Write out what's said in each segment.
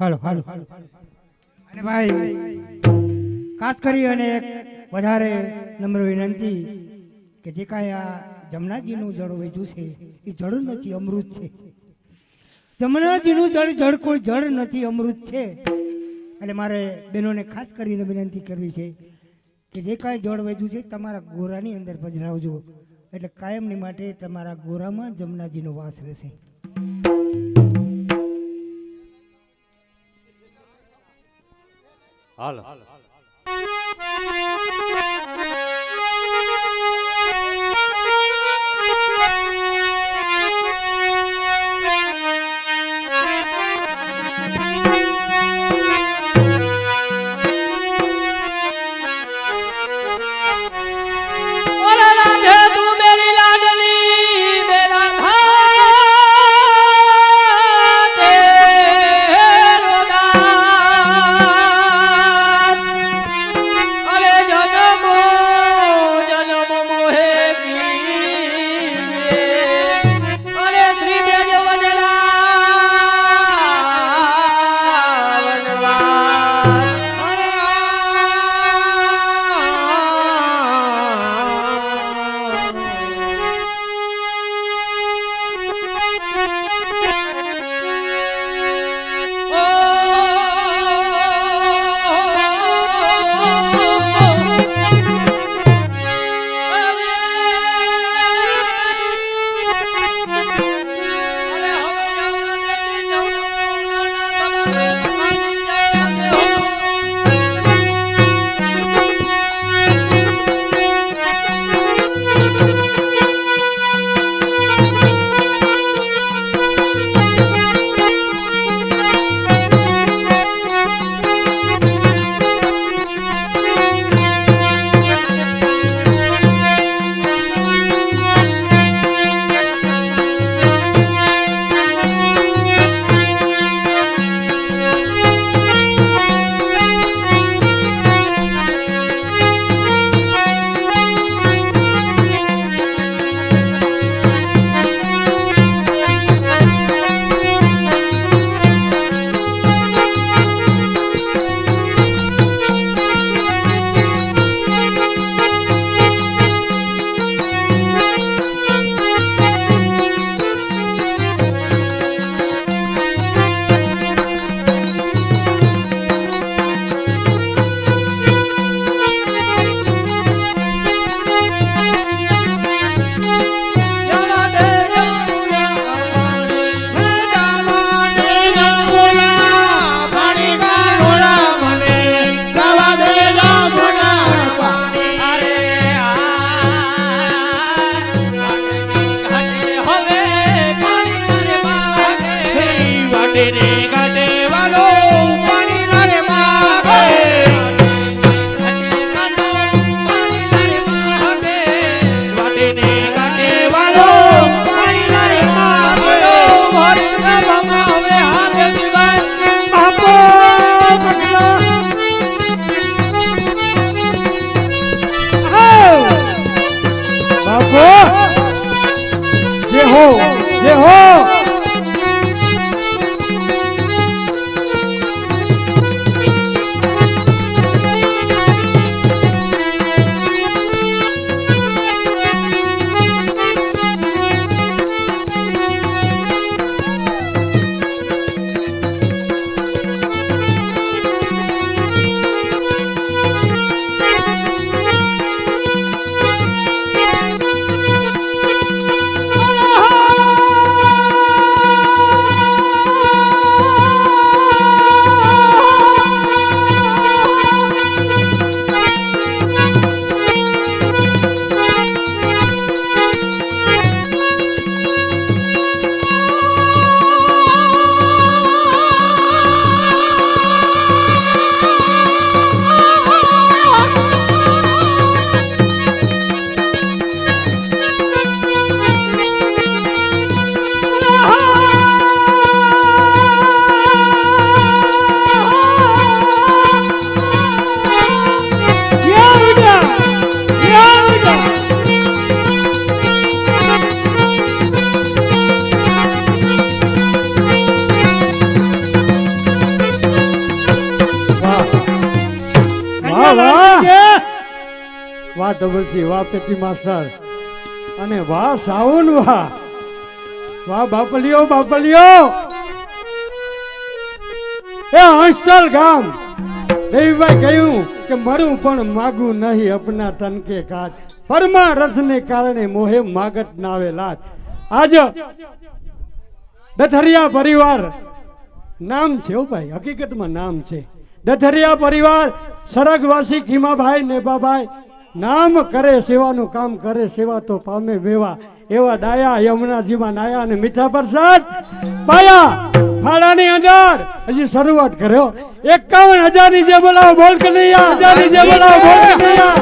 હાલો હાલો અને ભાઈ ખાસ કરી અને એક વધારે નમ્ર વિનંતી કે જે કાંઈ આ જમનાજીનું જળ વેચ્યું છે એ જળ નથી, અમૃત છે. જમનાજીનું જળ કોઈ જળ નથી, અમૃત છે. એટલે મારે બહેનોને ખાસ કરીને વિનંતી કરવી છે કે જે કાંઈ જળ વેચ્યું છે તમારા ગોરાની અંદર પધરાવજો, એટલે કાયમની માટે તમારા ગોરામાં જમનાજીનો વાસ રહેશે. હાલ જે હો વાહ ડબલસી, વાહ પેટી માસ્ટર અને વાહ સાઉન્ડ, વાહ વાહ બાપલિયો બાપલિયો. એ હંસતલ ગામ દેવીભાઈ કહ્યું કે મરું પણ માગું નહીં અપના તન કે કાજ, પરમારથ ને કારણે મોહે માગત નાવે લાજ. આજ દથરિયા પરિવાર નામ છે ભાઈ, હકીકતમાં નામ છે દથરિયા પરિવાર. સરગવાસી ખીમાભાઈ નેભાભાઈ નામ કરે સેવાનું કામ કરે, સેવા તો પામે વેવા. એવા ડાયા યમુનાજીમાં નાયા અને મીઠા પ્રસાદ પાયા. ફાળાની અંદર હજી શરૂઆત કર્યો. 51,000 ની જે બોલાવો બોલ કનૈયા, 1000 ની જે બોલાવો બોલ કનૈયા.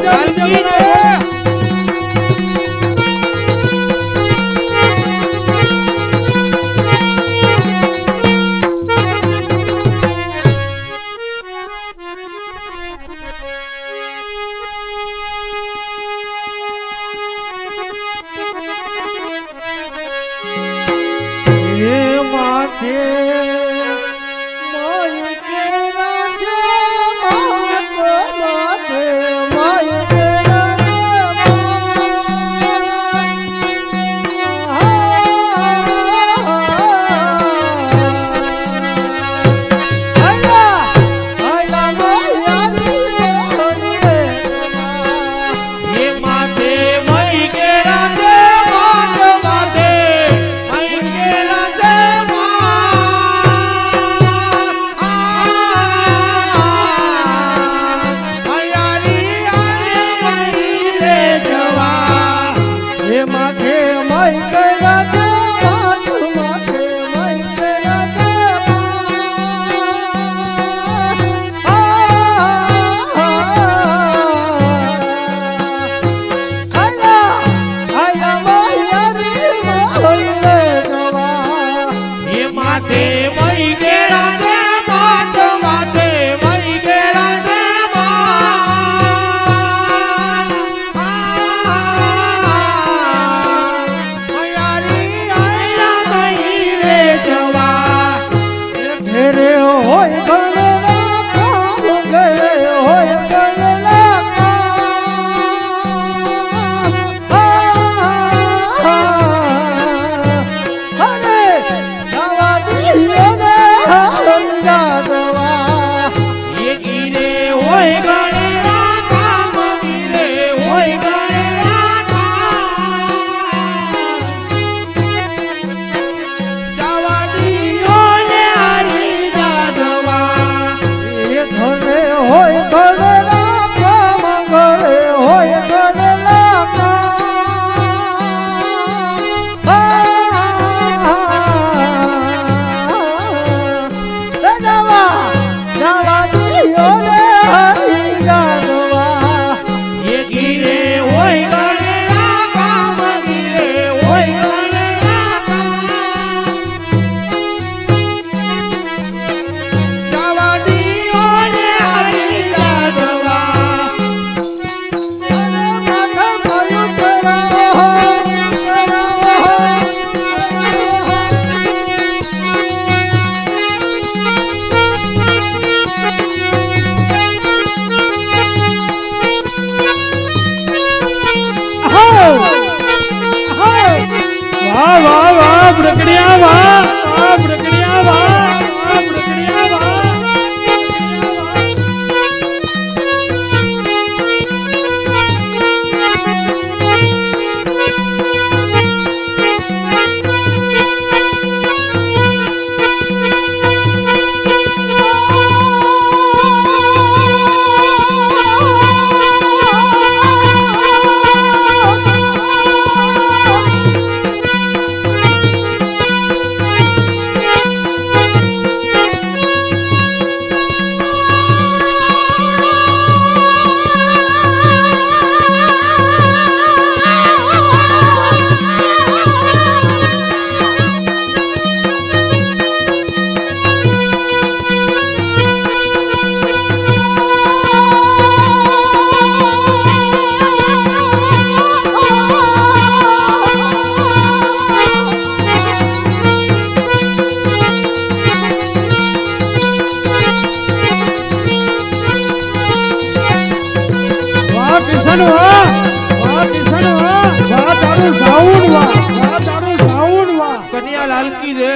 લાલકી રે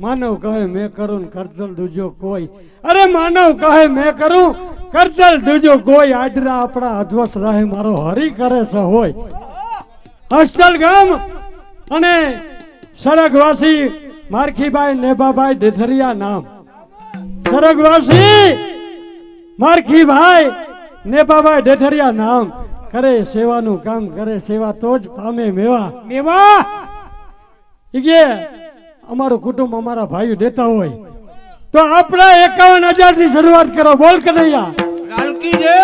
માનવ કહે મેં કરું ને કરતલ દૂજો કોઈ. અરે માનવ કહે મેં કરું કરતલ દૂજો કોઈ. આદરા આપણા અધવસ રાહે મારો હરી કરે છે હોય. હસ્તલ ગામ અને સરગવાસી મારખીભાઈ નેબાભાઈ ડેધરિયા નામ. સરગવાસી મારખીભાઈ નેબાભાઈ ડેધરિયા નામ કરે સેવાનું કામ કરે સેવા તો જ પામે મેવા. મેવા ઈ કે અમારું કુટુંબ અમારા ભાઈઓ દેતા હોય તો આપણે 51,000 થી શરૂઆત કરો. બોલ કનૈયા. લાલકી રે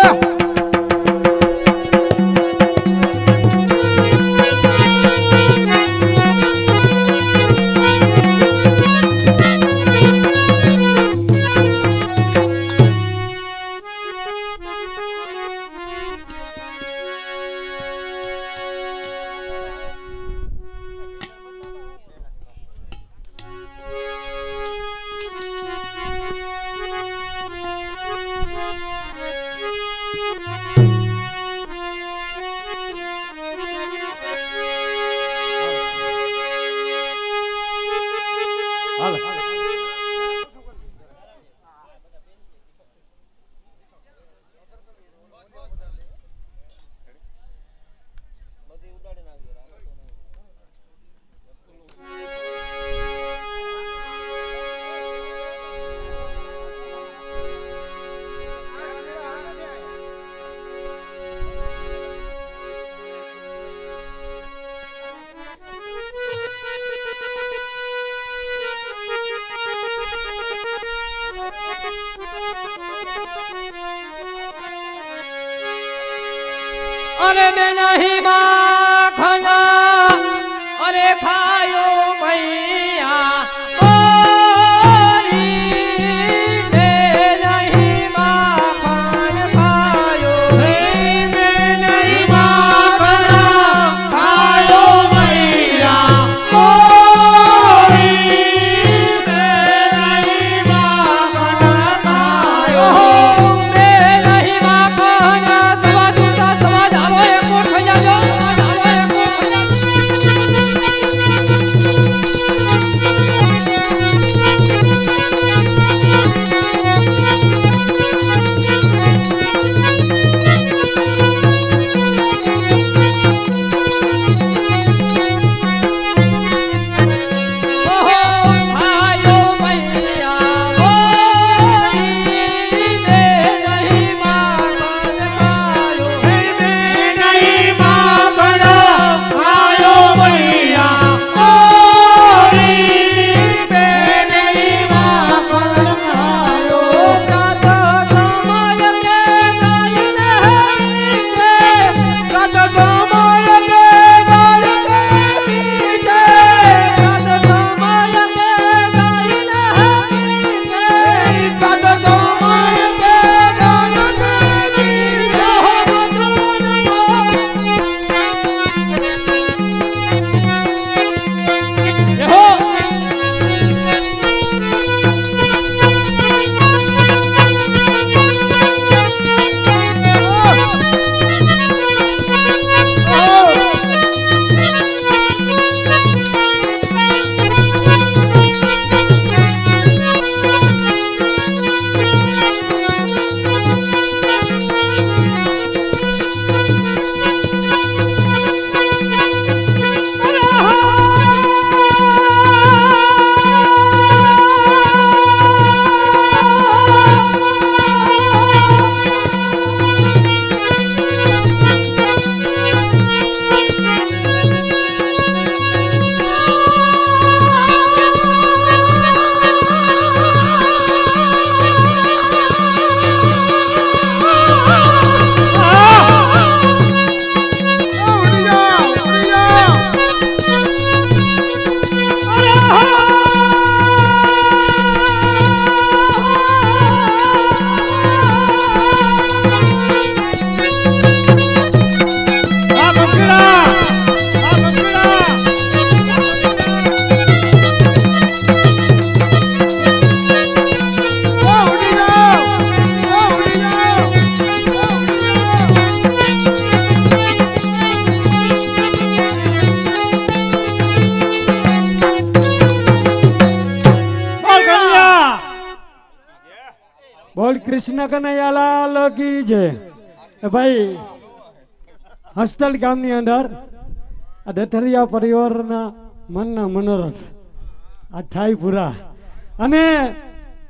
અરે બે નહીં માખના અરે ખાયો મૈયા બે નહીં માખન ખાયો બે નહીં માખના ખાયો મૈયા બે નહીં માખના ખાયો બે નહીં માખન સવા જૂતા સવા ધારો એક કોઠ જાજો બોલ કૃષ્ણ કનૈયાલાલ કી જય. ભાઈ હસ્તલ ગામની અંદર આ દથરિયા પરિવારના મનના મનોરથ આ થાય પૂરા. અને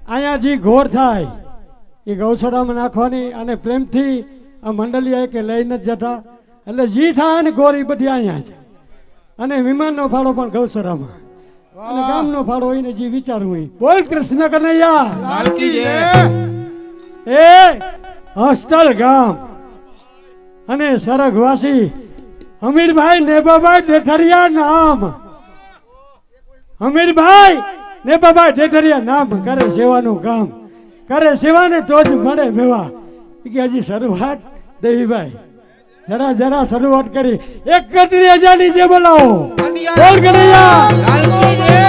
અહીંયા જે ઘોર થાય એ ગૌશાળામાં નાખવાની અને પ્રેમથી આ મંડળીએ કે લઈ નથી જતા. એટલે જે થાય ને ઘોર એ બધી અહીંયા છે. અને વિમાનનો ફાળો પણ ગૌશાળામાં અને ગામનો ફાળો હોય ને જે વિચારવું હોય. બોલ કૃષ્ણ કનૈયા લાલ કી જય. એ હસ્તલ ગામ અને સરગવાસી અમીરભાઈ નેબાભાઈ ડેઠરિયા નામ. અમીરભાઈ નેબાભાઈ ડેઠરિયા નામ કરે સેવાનું કામ કરે સેવાને તો જ મળે મેવા. કે હજી શરૂઆત દેવીભાઈ જરા જરા શરૂઆત કરી 31,000 ની જે બોલાવો. બોલ કનૈયા લાલ કી જય.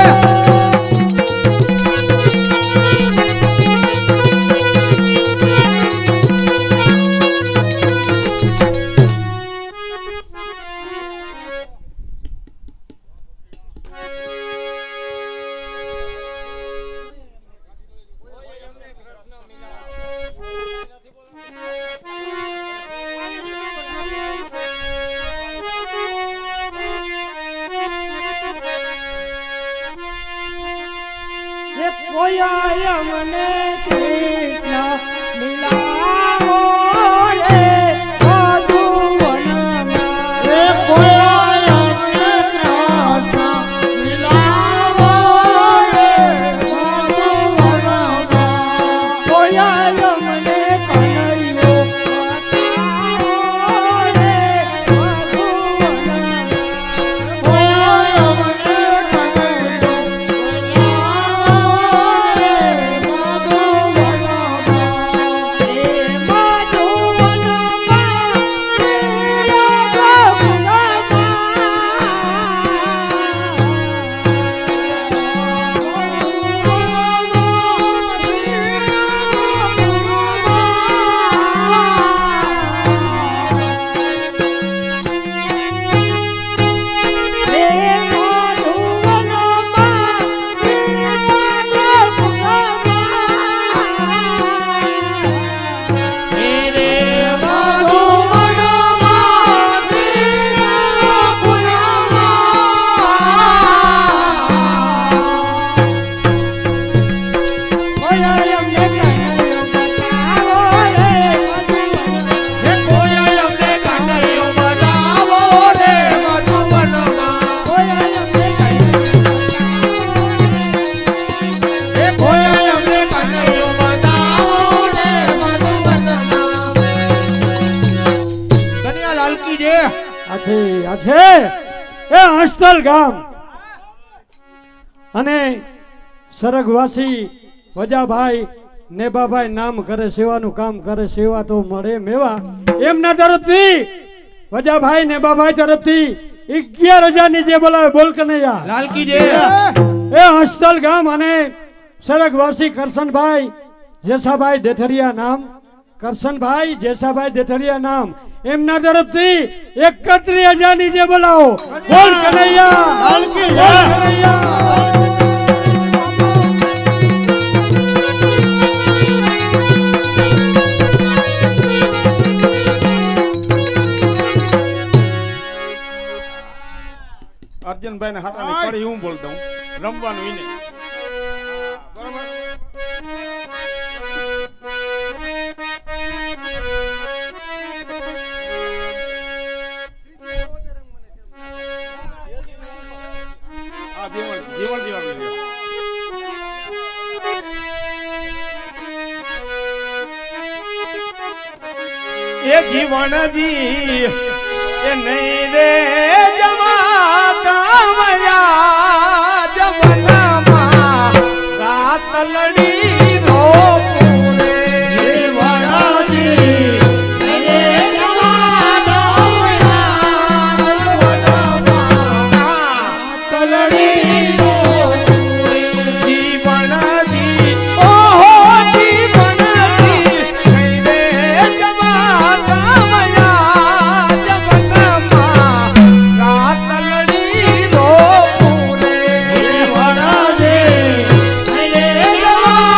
એ કોયા મને કૃષ્ણ મિલાવો રે મધુવનમાં. એ કોયા અમને કૃષ્ણ મિલાવો રે મધુવનમાં. કોયા મને કનૈયો બતાવો રે મધુવનમાં. કોયા અમને કનૈયો છે એ હસ્તલ ગામ અને સરગવાસી વજાભાઈ નેબાભાઈ નામ કરે સેવાનું કામ કરે સેવા તો મળે મેવા. એમના તરફથી વજાભાઈ નેબાભાઈ તરફથી 11,000 ની જે બોલાવે. બોલ કનૈયા લાલ કી જય. એ હસ્તલ ગામ અને સરગવાસી કરશનભાઈ જેસાભાઈ ડેઠરિયા નામ કરશનભાઈ જેસાભાઈ ડેઠરિયા નામ એમના તરફથી 31,000 ની જે બોલાવો. બોલ કનૈયા લાલ કી જય. બોલ કનૈયા. અર્જુનભાઈ ને હાથાની કડી હું બોલતો હું રમવાનું ઈને બરાબર. આ જીવન જીવન જીવન એ જીવનજી એ નહીં રે જમાતા મયા જમનામાં રાત લડી રો પૂરે જીવનજી નહીં જમાતા મયા જમનામાં રાત લડી રો પૂરે જીવનજી ઓહો જીવનજી નહીં રે જમાતા મયા જમનામાં રાત લડી રો પૂરે જીવનજી નહીં રે જમાતા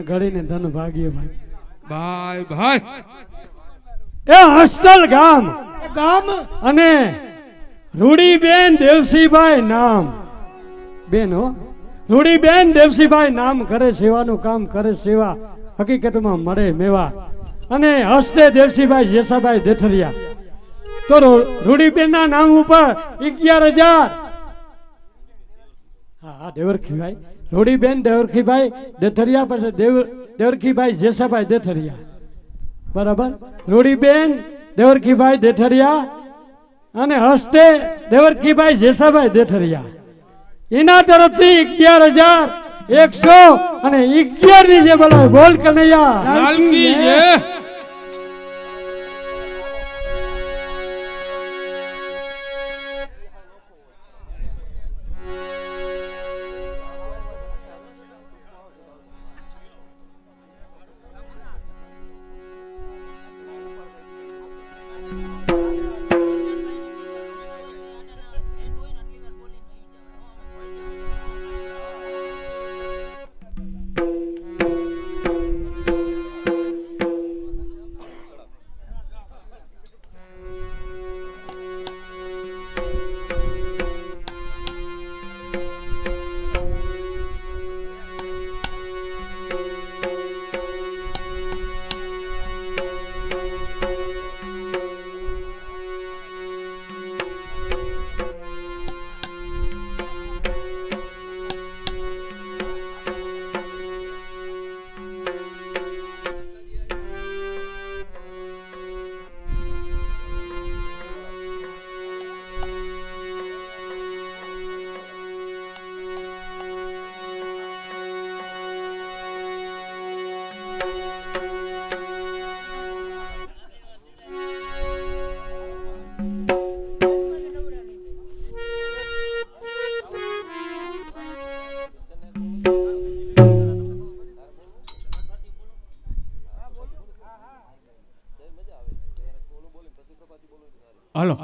અને ઘડીને ધન ભાગ્ય ભાઈ. ભાઈ ભાઈ એ હસ્તલ ગામ ગામ અને રૂડીબેન દેવસીભાઈ નામ બેન હો, રૂડીબેન દેવસીભાઈ નામ કરે સેવાનું કામ કરે સેવા હકીકતમાં મળે મેવા. અને હસ્તે દેવસીભાઈ જેસાભાઈ દેથરિયા. તો રૂડીબેન ના નામ ઉપર 11,000. હા દેવરખીભાઈ રૂડીબેન દેવરખીભાઈ દેથરિયા, પછી દેવરખીભાઈ જેસાભાઈ દેથરિયા. બરાબર, રૂડીબેન દેવરખીભાઈ દેથરિયા અને હસ્તે દેવરખીભાઈ જેસાભાઈ દેથરિયા. એના તરફથી 11,100 અને 11 ની જે બોલાવે બોલ કનૈયા. લાલકી જય. હાલો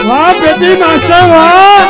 વાહ પેટી માસ્ટર વાહ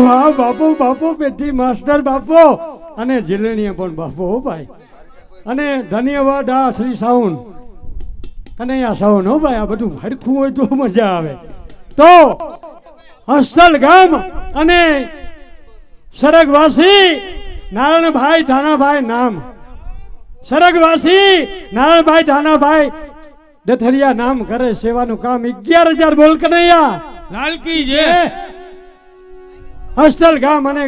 વાહ બાપુ બાપુ પેટી માસ્ટર બાપુ અને જીલણીએ પણ બાપુ હો ભાઈ અને ધન્યવાદ આ શ્રી સાઉન્ડ કનૈયા સાઉન્ડ હો ભાઈ આ બધું હરખું હોય તો મજા આવે તો હસ્તલ ગામ અને સરગવાસી નારાયણભાઈ ધાનાભાઈ નામ સરગવાસી નારાયણભાઈ ધાનાભાઈ ડથરિયા નામ કરે સેવાનું કામ 11,000 બોલ કનૈયા લાલ કી જય હસ્તલ ગામ અને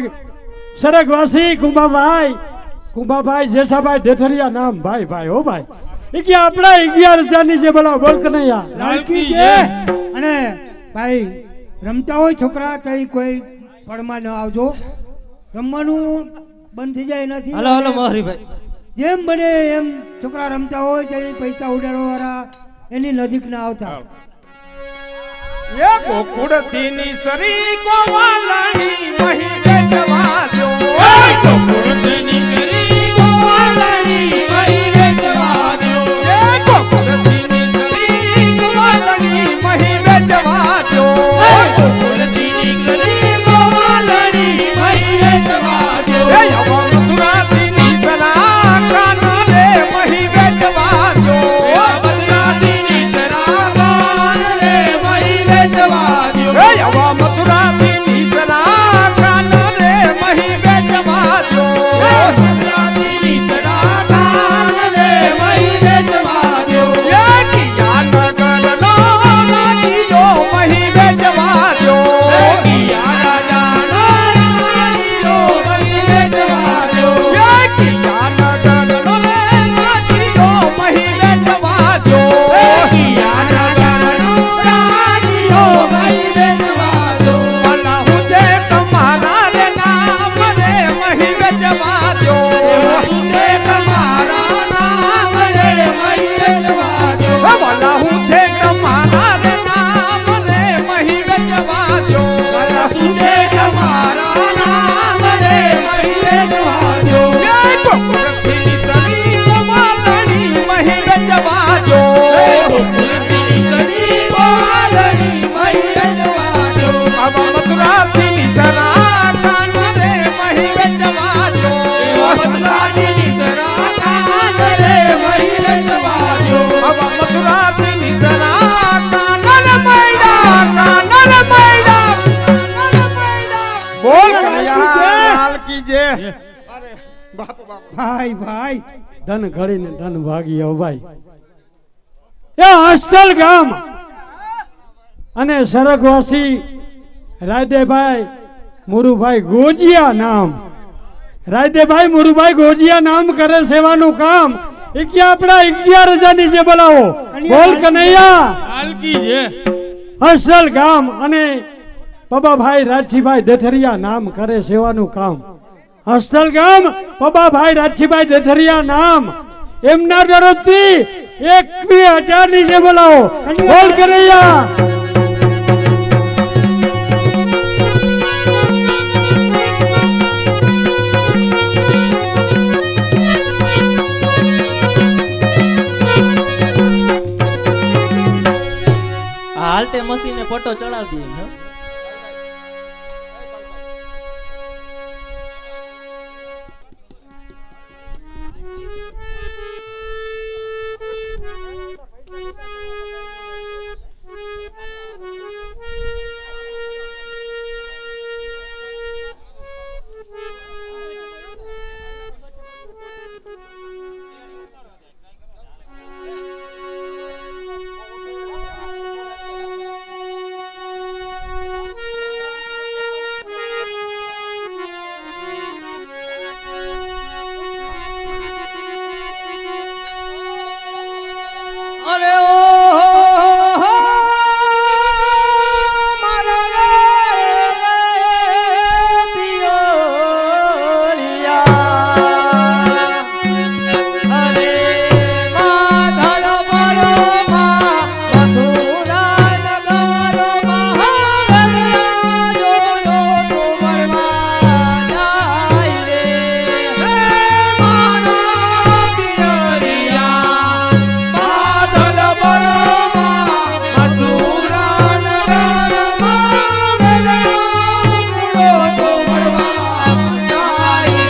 સરગવાસી કુંભાભાઈ જેસાભાઈ ડથરિયા નામ ભાઈ ભાઈ હો ભાઈ આપણા 11,000 ની જે બોલાવો બોલ કનૈયા લાલ કી જય અને ભાઈ રમતા હોય છોકરા તઈ કોઈ પડમાં ન આવજો રમવાનું બંધ થઈ જાય નથી હાલો હાલો મોહરીભાઈ જેમ બને એમ છોકરા રમતા હોય તઈ પૈસા ઉડાડવા વાળા એની નજીક ના આવતા એ ગોકુળથી ની સરી ગોવાલણી મહી વેચવા દો એ ગોકુળથી ની સરી ગોવાલણી મહી વેચવા દો એ ગોકુળથી ની સરી ગોવાલણી મહી વેચવા દો એ ગોકુળથી ની સરી ગોવાલણી મહી વેચવા દો એ યવા મથુરાથી ની સરા કાન રે મહી વેચવા દો મથુરાથી ની સરા કાન રે મહી વેચવા દો એ યવા મથુરાથી ની સરા કાન રે મહી વેચવા દો મથુરાથી ની સરા કાન રે મહી વેચવા દો એ કિયા નગરનો નાચીયો મહી વેચવા દો કિયા રાજાનો રાણીઓ મહી વેચવા દો એ કિયા નગરનો નાચીયો મહી વેચવા દો કિયા રાજાનો રાણીઓ મહી વેચવા દો ભલા હું છે તમારા રે નામ રે મહી વેચવા દો ઉસે તમારા નામ રે મહી વેચવા દો ભલા હું છે તમારા રે નામ રે મહી વેચવા દો ઉસે તમારા નામ રે મહી વેચવા દો એ ગોકુળથી સરી ગોવાલણી મહી વેચવા દો ગોકુળથી સરી ગોવાલણી મહી વેચવા દો આવા મથુરાથી સરા કાન રે મહી વેચવા દો મથુરાથી સરા કાન રે મહી વેચવા દો આવા મથુરાથી સરા કાન રે મૈડા બોલ કનૈયા કી જય અરે બાપ બાપ ભાઈ ભાઈ ધન ઘડીને ધન ભાગી આવ ભાઈ એ હસ્તલ ગામ અને સરગવાસી રાયદેભાઈ મુરુભાઈ ગોજિયા નામ રાયદેભાઈ મુરુભાઈ ગોજિયા નામ કરે સેવાનું કામ આપણા 11,000 ની જે બોલાવો બોલ કનૈયા લાલ કી જય હસ્તલ ગામ અને પબાભાઈ રાજસીભાઈ ડથરિયા નામ કરે સેવાનું કામ હસ્તલ ગામ પબાભાઈ રાજસીભાઈ ડથરિયા નામ એમના તરફથી 21,000 ની જે બોલાવો બોલ કનૈયા હાલ તે મસીને ફોટો ચડાવી દઈએ અરે ઓ મારા રે પિયોરિયા અરે માધર બરો મા મથુરા નગર મહારાજો તુમરમાં જાય રે મારા પિયોરિયા માધલ બરોમાં મથુરા નગર માં તો મળવા જાય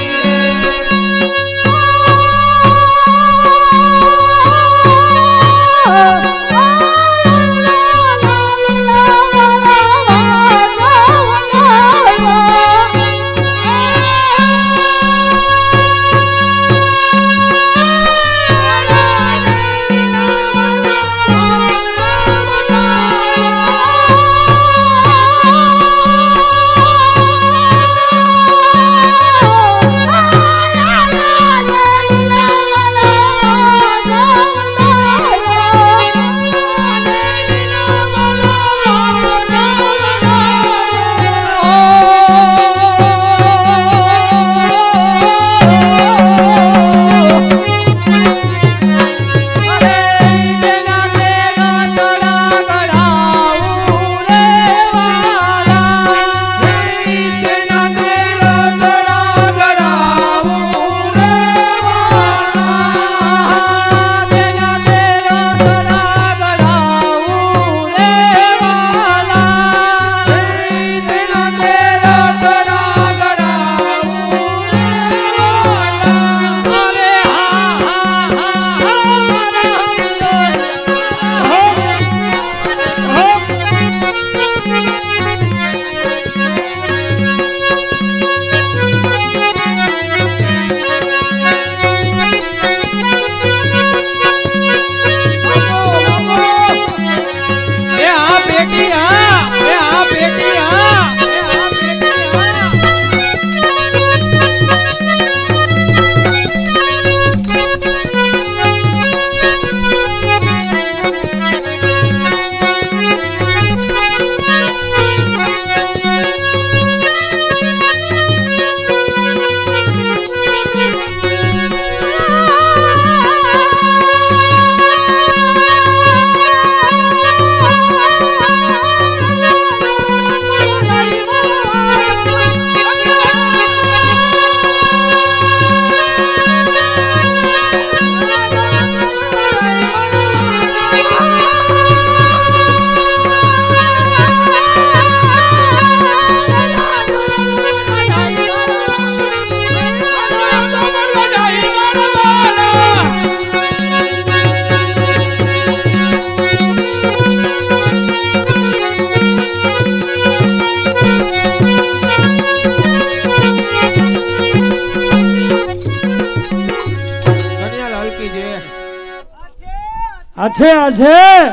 છે આ છે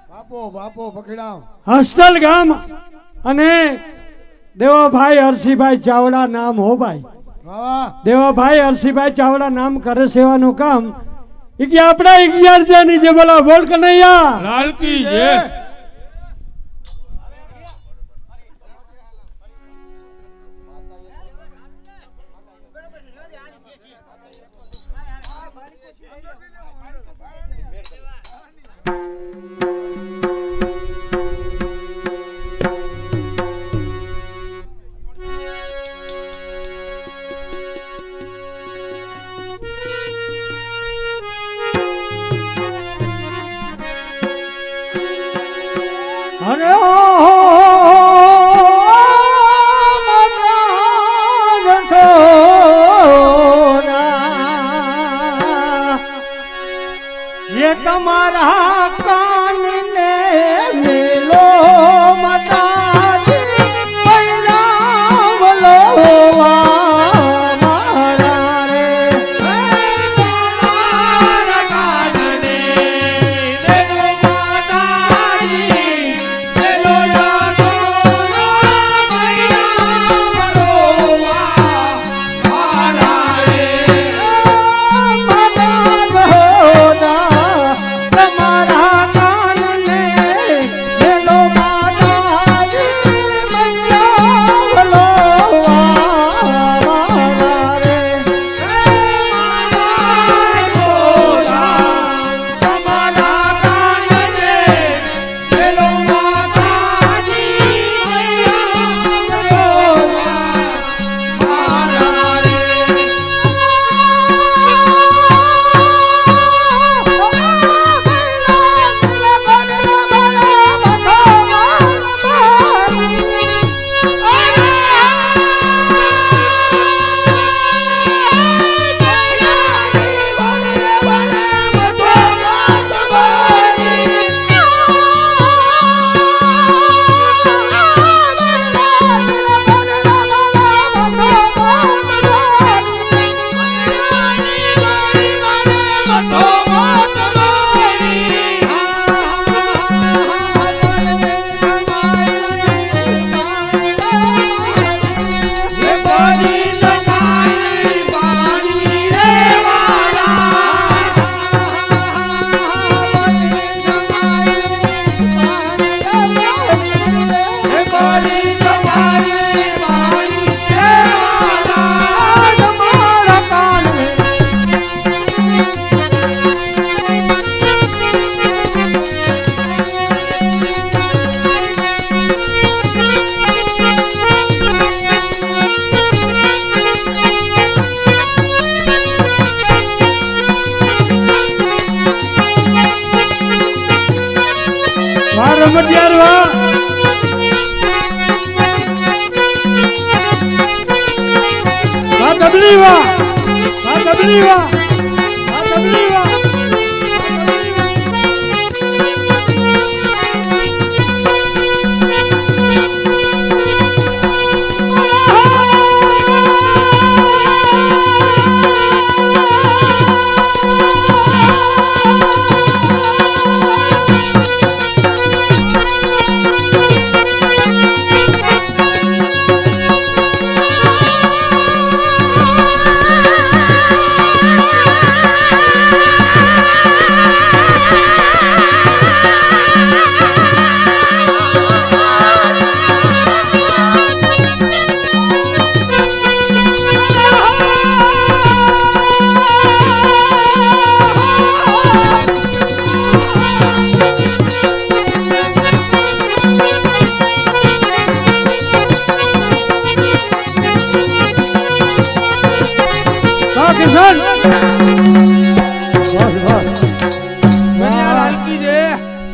બાપો બાપો પકડાવ હસ્તલ ગામ અને દેવાભાઈ હરસિભાઈ ચાવડા નામ હો ભાઈ વાહ દેવાભાઈ હરસિભાઈ ચાવડા નામ કરે સેવાનું કામ ઈ કે આપણા 11 જણની જે બોલા બોલ કનૈયા લાલ કી જય અરે ઓ માતા સોના ये તમારા કાનને મેલો માતાજી પૈરાવલો મારા રે તમારા કાનને દેવો માતાજી દેવો જાતો રમતિયાર વાહ તબલી વાહ તબલી વાહ તબલી વાહ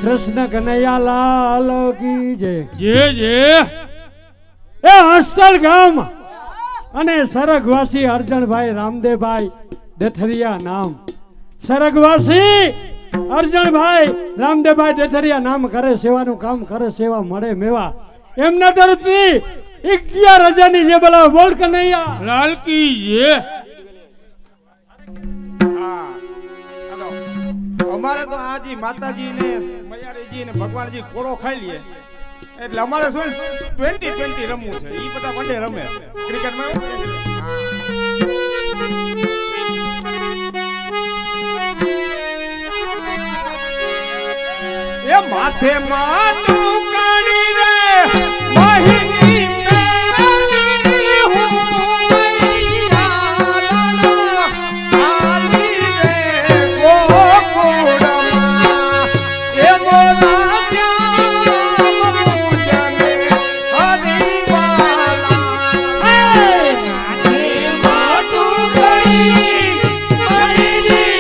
કૃષ્ણ કનૈયા લાલ કી જય એ હસ્તલ ગામ અને સરગવાસી અર્જણભાઈ રામદેવભાઈ દેથરિયા નામ સરગવાસી અર્જણભાઈ રામદેવભાઈ દેથરિયા નામ કરે સેવાનું કામ કરે સેવા મળે મેવા એમના તરફથી 11,000 ની જે બોલાવો બોલ કનૈયા લાલ કી જય હા હાલો અમારે તો આજી માતાજી ને મયારીજી ને ભગવાનજી કોરો ખાઈ લઈએ એટલે અમારે શું 20-20 રમવું છે ઈ બધા વનડે રમે ક્રિકેટમાં એ માથે માટું કાઢી રે મહિની મેલી હું મૈયા આલી રે ગોકુળમાં એ મોરા શ્યામ પૂજને હરિવાલા માથે માટું કાઢી મહિની મેલી હું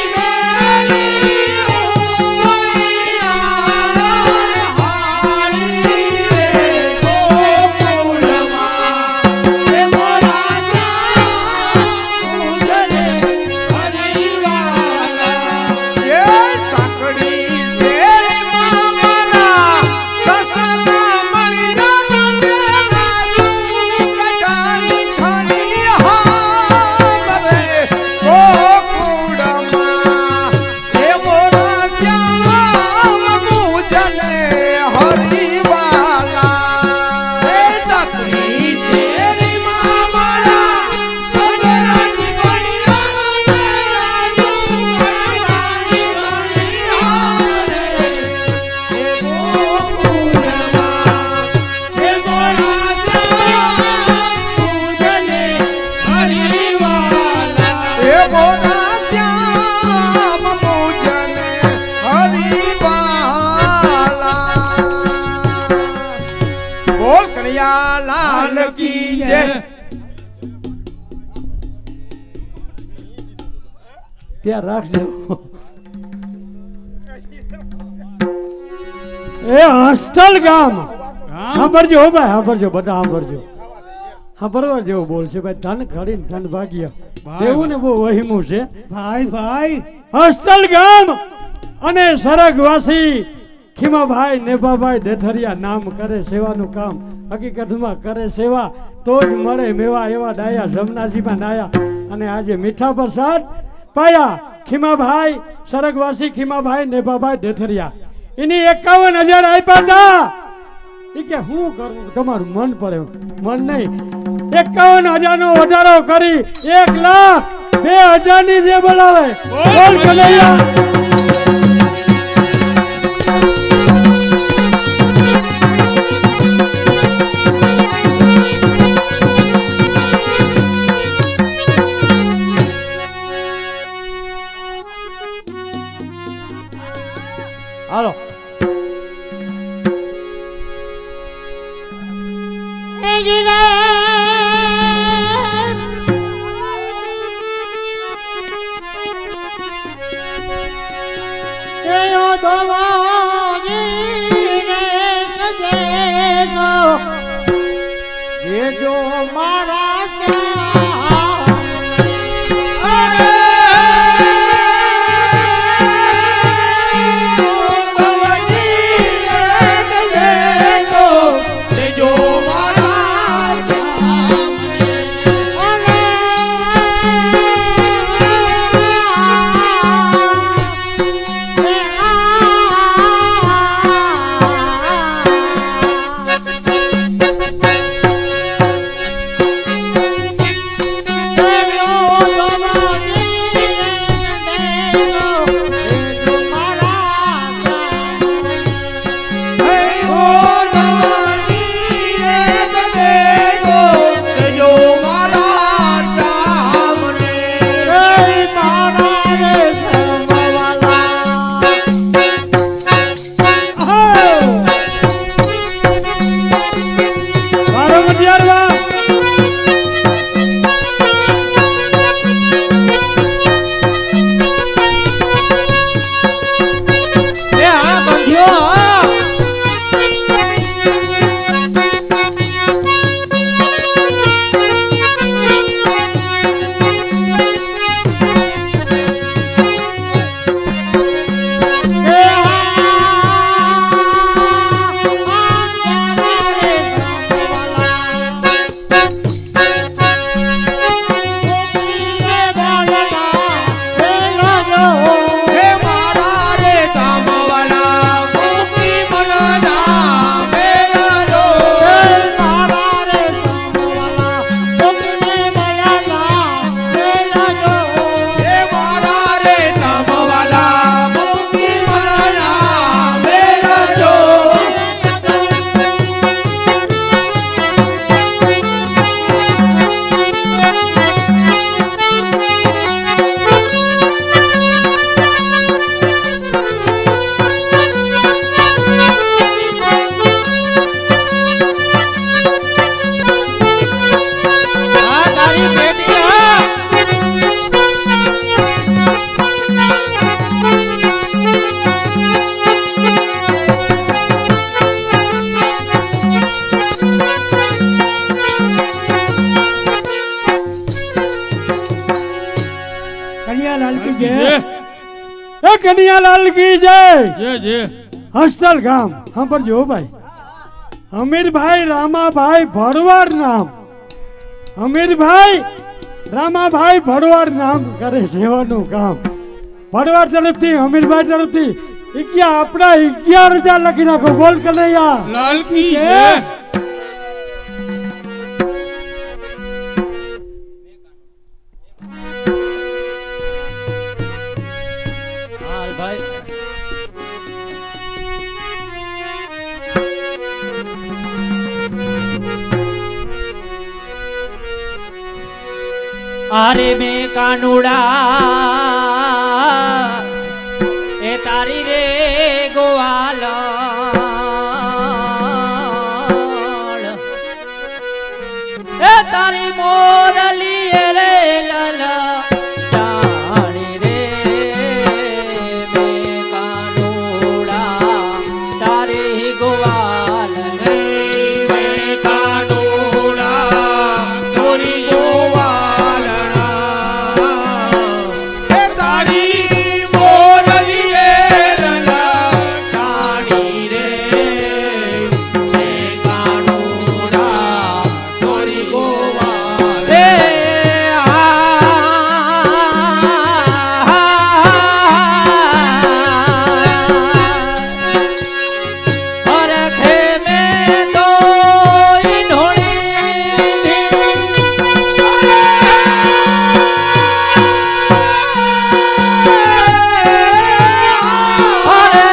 લાલ કી જય ત્યાં રાખજો એ હસ્તલ ગામ સાંભળજો હો ભાઈ સાંભળજો બધા સાંભળજો સાંભળવા જેવું બોલશે ભાઈ ધન ખડીને ધન ભાગ્ય એવું ને બહુ વહીમું છે ભાઈ હસ્તલ ગામ અને સરગવાસી ખીમાભાઈ નેભાભાઈ દેથરિયા નામ કરે સેવાનું કામ હકીકતમાં કરે સેવા તો જ મળે મેવા એવા ડાયા જમનાજીમાં નાયા અને આજે મીઠા પ્રસાદ પાયા ખીમાભાઈ સરગવાસી ખીમાભાઈ નેભાભાઈ દેથરિયા એની 51,000 આપ્યા હતા એ કે હું કરું તમારું મન પડે મન નહીં 51,000 નો વધારો કરી 1,02,000 ની જે બોલાવે બોલ કનૈયા હાલો એ કનૈયાલાલ કી જય. જે હસ્તલ ગામ સાંભળજો હો ભાઈ. અમીરભાઈ રામાભાઈ ભરવાડ નામ. અમીરભાઈ રામાભાઈ ભરવાડ નામ કરે સેવાનું કામ. ભરવાડ તરફથી અમીરભાઈ તરફથી આપણા 11,000 લખી નાખો. બોલ કનૈયા લાલ કી જય. જય. હાલ ભાઈ. આરે મેં કાનુડા એ તારી રે ગોવાલણ એ તારી મોરલી રે લલા જાણી રે મેં કાનુડા તારી ગોવાલણ મેં કાનુડા તોરી ગોવાલણા એ તારી મોરલી એ લલા જાણી રે મેં કાનુડા તોરી ગોવાલણા રે હરખે મેં તો અરે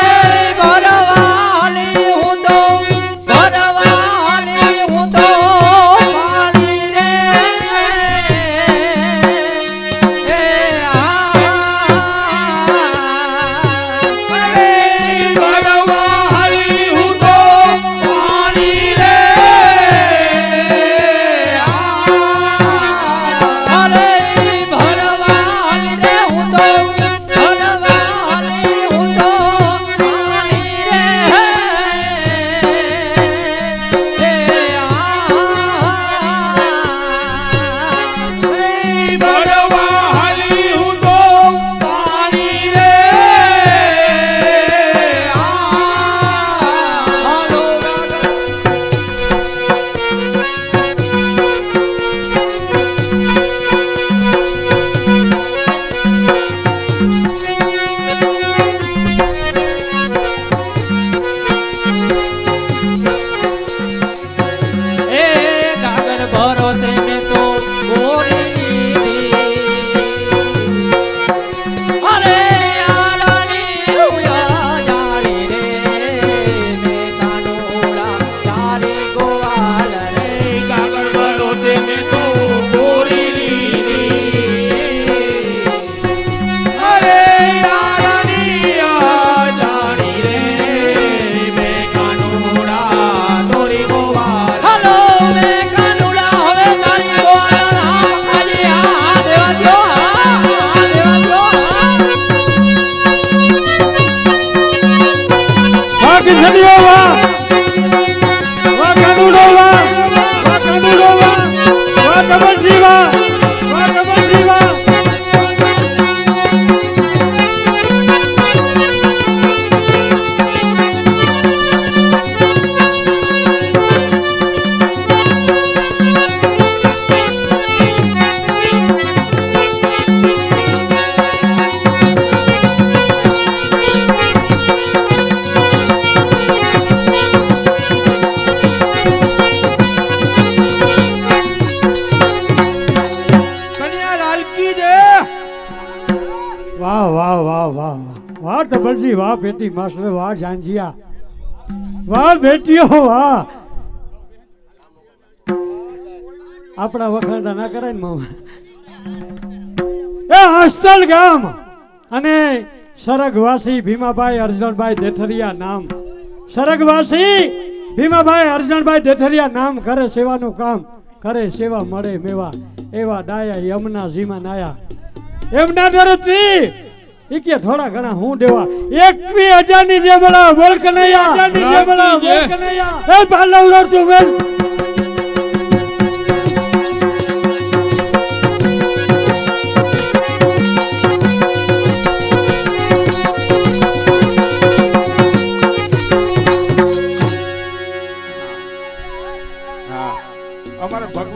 ભરવાની હું તો ભરવાની હું તો પાણી રે એ ભરવાલી હું તો પાણી રે અરે ભરવાની રે હું તો ભરવાની હું તો પાણી રે ભરવાલી હું તો પાણી રે એ ગાગર ભરોસે મેં તો ગોરી લીધી અરે આલાની ઉયા જાણી રે મેં કાનુડા તારી ગોવાલ રે કાગળ ભરોસે મેં તો દોરી લીધી અરે યારની આ જાણી રે મેં કાનુડા તોરી ગોવાલ હલો મેં કાનુડા હવે તારી ગોવાલ નામ ખાલી આ દેવા દ્યો આ દેવા દ્યો વાહ કિશનીઓ વાહ. વાહ કાનુડો વાહ. વાહ કાનુડો વાહ. વાહ કમલજી વાહ. વાહ કમલજી વાહ. કનૈયાલાલ કી જય. વાહ વાહ વાહ વાહ વાહ તબલજી વાહ બેટી માસ્ટર વાહ જાંજિયા વાહ બેટીઓ વાહ. આપણા વખાણતા ના કરાય ને મામા. એ હસ્તલ ગામ અને સરગવાસી ભીમાભાઈ અર્જણભાઈ દેથરિયા નામ. સરગવાસી ભીમાભાઈ અર્જણભાઈ દેથરિયા નામ કરે સેવાનું કામ કરે સેવા મળે મેવા એવા ડાયા યમુના જીમાં નાયા. એમના તરફથી ઈ કે થોડા ઘણા હું દેવા 21,000 ની જે બોલા બોલ કનૈયા. એ બાલવડો તું બોલ.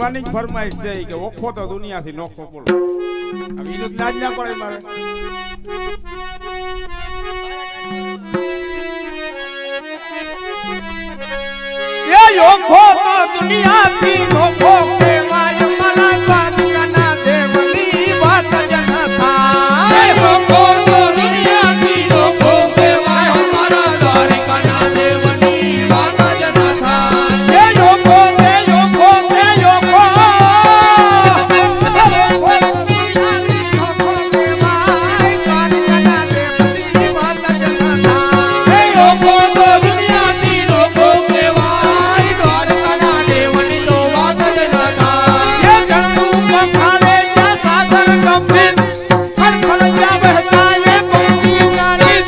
ભગવાનની જ ફરમાઈશ છે કે ઓખો તો દુનિયાથી નોખો બોલો હવે એનું જ લાજ ના પડે મારે એ ઓખો તો દુનિયાથી નોખો કહેવાય મારા દ્વારકાના દેવની વાત જ ન થાય ઓખો તો દુનિયાથી નોખો કહેવાય મારા દ્વારકાના દેવની વાત જ ન થાય એ ઓખો તે ઓખો તે ઓખો ઓખો તો દુનિયાથી નોખો કહેવાય દ્વારકાના દેવની તો વાત જ ન થાય એ જણતું પખાડે ત્યાં સાધન ગમે ખડખડ બહેતા એ કોટી ગાડી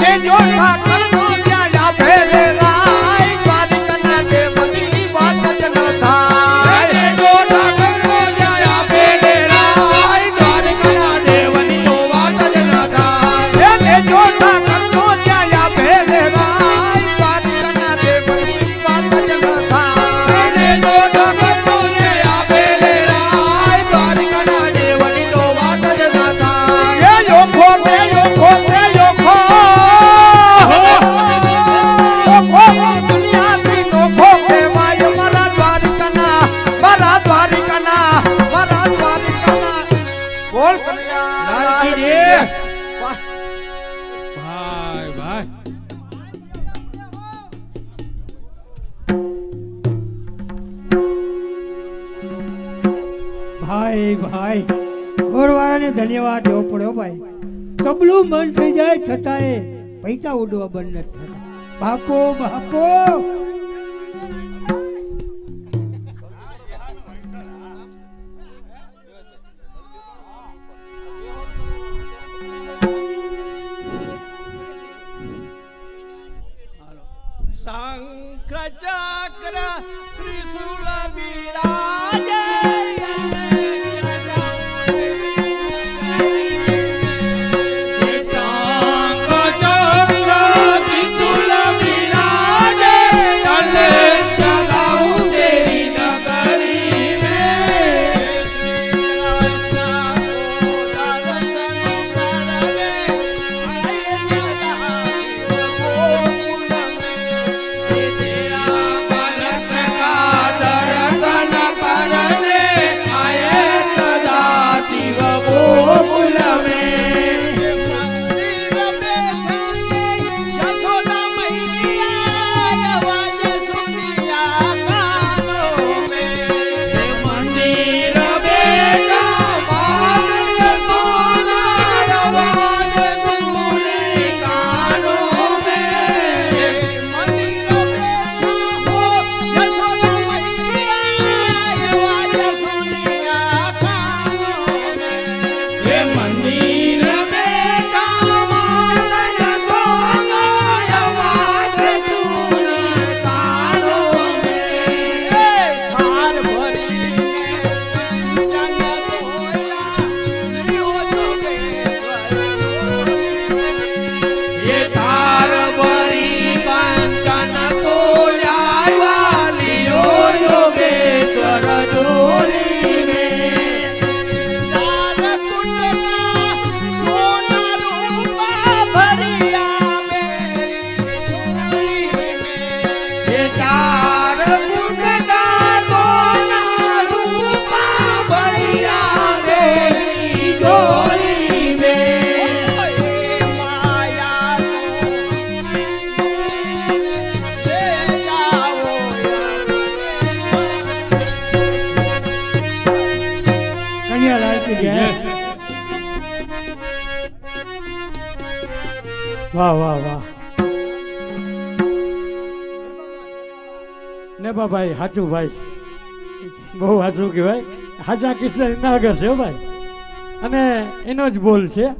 એ જો ઠાકરનો ત્યાં આપે રે રાય દ્વારકાના દેવની વાત જ ન થાય એ જો ઠાકરનો જાય આપે રે રાય દ્વારકાના દેવની તો વાત જ ન થાય એ જો ઠાકરનો ત્યાં આપે રે રાય દ્વારકાના દેવની વાત જ ન થાય એ જો ઠાકરનો જાય આપે રે રાય દ્વારકાના દેવની તો વાત જ ન થાય એ યોખો તે યોખો તે યોખો ઓખો દુનિયાથી નોખો કહેવાય મારા દ્વારકાના બોલ કનૈયા લાલજીજી. ભાઈ ભાઈ ભાઈ ભાઈ ઘોડવાળાને ધન્યવાદ દેવો પડ્યો ભાઈ તબલું મન થઈ જાય છતાંય પૈસા ઉડવા બંધ નથી થતા બાપો બાપો શંખ ચક્ર ત્રિશૂળ બિરાજે વાહ વાહ વાહ ને ભાઈ સાચું ભાઈ બહુ સાચું કહેવાય હાજા કીધા ના કરશે હો ભાઈ અને એનો જ બોલ છે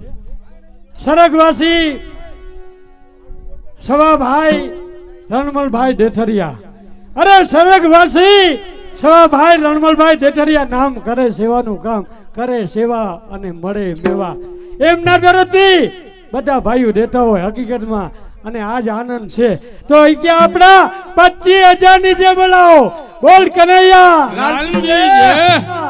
સરગવાસી સવાભાઈ રણમલભાઈ ડેઠરિયા અરે સરગવાસી સવાભાઈ રણમલભાઈ ડેઠરિયા નામ કરે સેવાનું કામ કરે સેવા અને મળે મેવા એમના તરફથી બધા ભાઈઓ દેતા હોય હકીકતમાં અને આજ આનંદ છે તો એ કે આપણા 25,000 ની જે બોલાવો બોલ કનૈયા લાલજી જય.